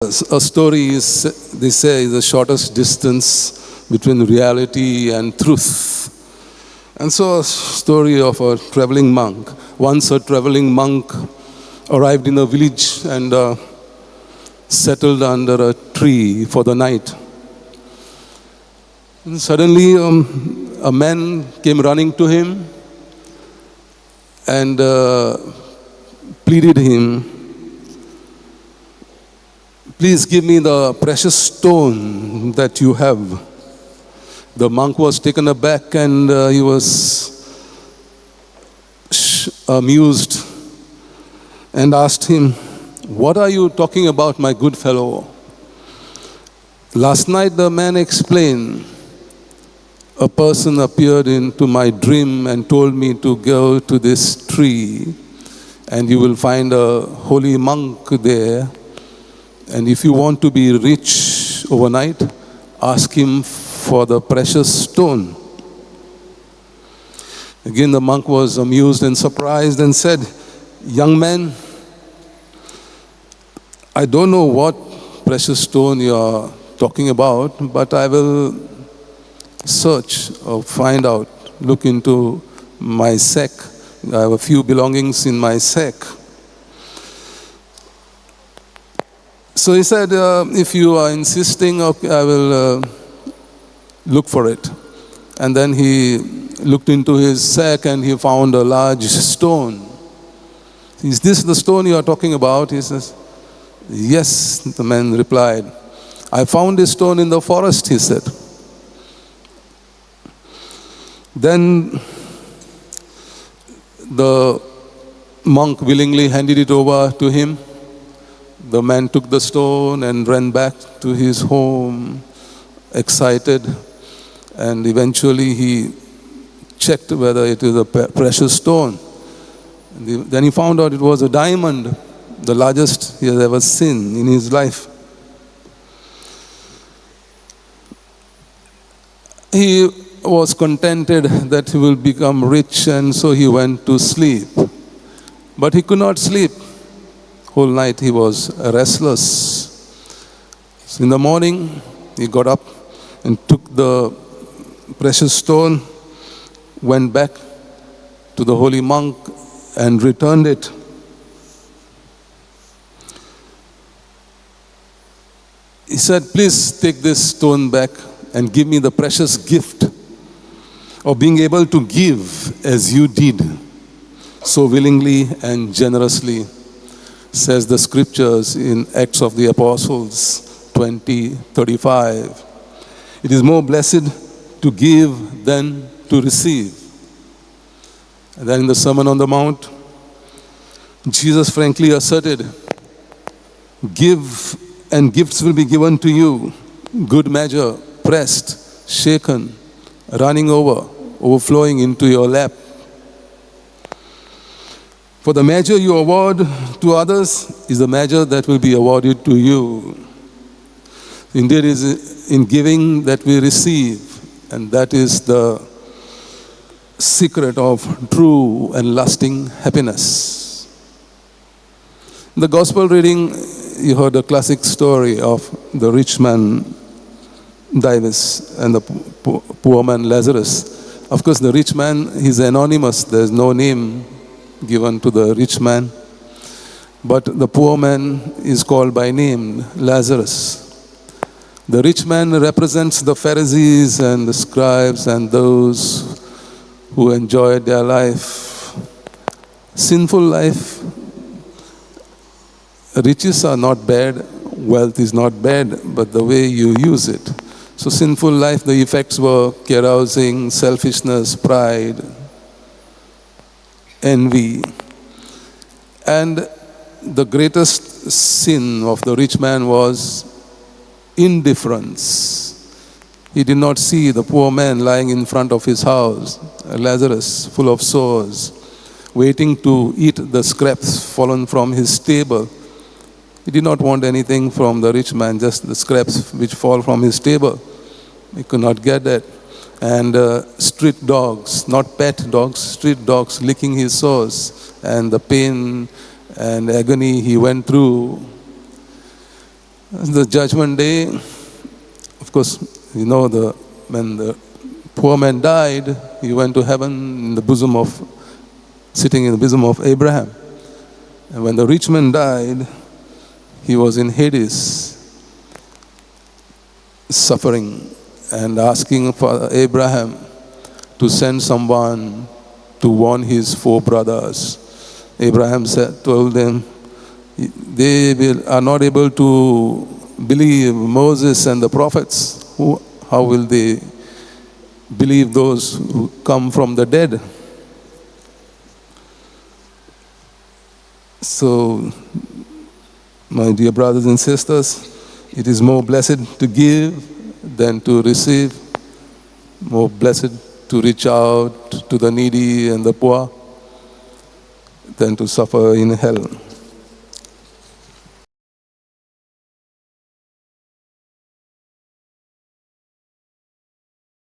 A story is, they say, the shortest distance between reality and truth. And so a story of a traveling monk. Once a traveling monk arrived in a village and settled under a tree for the night. And suddenly a man came running to him and pleaded him, "Please give me the precious stone that you have." The monk was taken aback and he was amused and asked him, "What are you talking about, my good fellow?" "Last night," the man explained, "a person appeared into my dream and told me to go to this tree and you will find a holy monk there. And if you want to be rich overnight, ask him for the precious stone." Again, the monk was amused and surprised and said, "Young man, I don't know what precious stone you are talking about, but I will search or find out, look into my sack. I have a few belongings in my sack." So he said, "If you are insisting, okay, I will look for it." And then he looked into his sack and he found a large stone. "Is this the stone you are talking about?" He says. "Yes," the man replied. "I found this stone in the forest," he said. Then the monk willingly handed it over to him. The man took the stone and ran back to his home, excited, and eventually he checked whether it is a precious stone. Then he found out it was a diamond, the largest he has ever seen in his life. He was contented that he will become rich, and so he went to sleep. But he could not sleep. Whole night he was restless. So in the morning, he got up and took the precious stone, went back to the holy monk and returned it. He said, "Please take this stone back and give me the precious gift of being able to give as you did, so willingly and generously," says the scriptures in Acts of the Apostles 20:35. It is more blessed to give than to receive. And then in the Sermon on the Mount, Jesus frankly asserted, "Give and gifts will be given to you, good measure, pressed, shaken, running over, overflowing into your lap. For the measure you award to others is the measure that will be awarded to you." Indeed, it is in giving that we receive, and that is the secret of true and lasting happiness. In the gospel reading, you heard a classic story of the rich man Dives and the poor man Lazarus. Of course, the rich man is anonymous. There's no name given to the rich man. But the poor man is called by name, Lazarus. The rich man represents the Pharisees and the scribes and those who enjoyed their life. Sinful life. Riches are not bad, wealth is not bad, but the way you use it. So sinful life, the effects were carousing, selfishness, pride, envy. And the greatest sin of the rich man was indifference. He did not see the poor man lying in front of his house, Lazarus, full of sores, waiting to eat the scraps fallen from his table. He did not want anything from the rich man, just the scraps which fall from his table. He could not get that. And street dogs, not pet dogs, street dogs licking his sores, and the pain and agony he went through. The judgment day, of course, you know, when the poor man died, he went to heaven sitting in the bosom of Abraham. And when the rich man died, he was in Hades, suffering and asking for Abraham to send someone to warn his 4 brothers. Abraham told them, they are not able to believe Moses and the prophets. How will they believe those who come from the dead? So, my dear brothers and sisters, it is more blessed to give than to receive, more blessed to reach out to the needy and the poor than to suffer in hell.